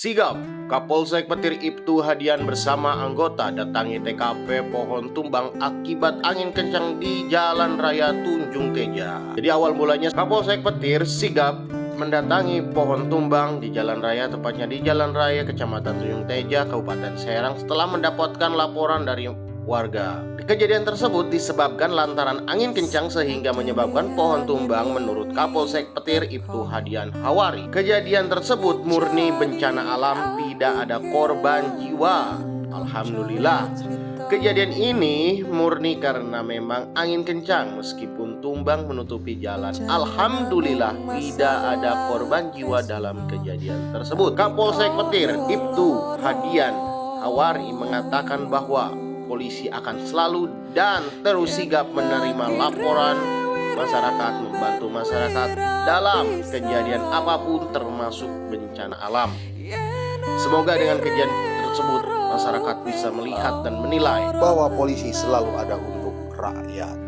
Sigap, Kapolsek Petir Ibtu Hadian bersama anggota datangi TKP pohon tumbang akibat angin kencang di Jalan Raya Tunjung Teja. Jadi awal mulanya Kapolsek Petir sigap mendatangi pohon tumbang di jalan raya, tepatnya di Jalan Raya Kecamatan Tunjung Teja, Kabupaten Serang, setelah mendapatkan laporan dari warga. Kejadian tersebut disebabkan lantaran angin kencang sehingga menyebabkan pohon tumbang menurut Kapolsek Petir Ibtu Hadian Hawari. Kejadian tersebut murni bencana alam, tidak ada korban jiwa. Alhamdulillah. Kejadian ini murni karena memang angin kencang meskipun tumbang menutupi jalan. Alhamdulillah tidak ada korban jiwa dalam kejadian tersebut. Kapolsek Petir Ibtu Hadian Hawari mengatakan bahwa polisi akan selalu dan terus sigap menerima laporan masyarakat, membantu masyarakat dalam kejadian apapun termasuk bencana alam. Semoga dengan kejadian tersebut masyarakat bisa melihat dan menilai bahwa polisi selalu ada untuk rakyat.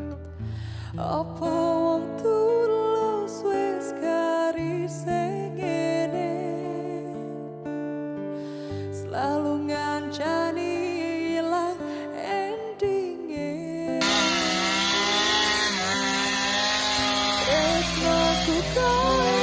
Selalu ngancani hilang endingnya. Tresnaku kau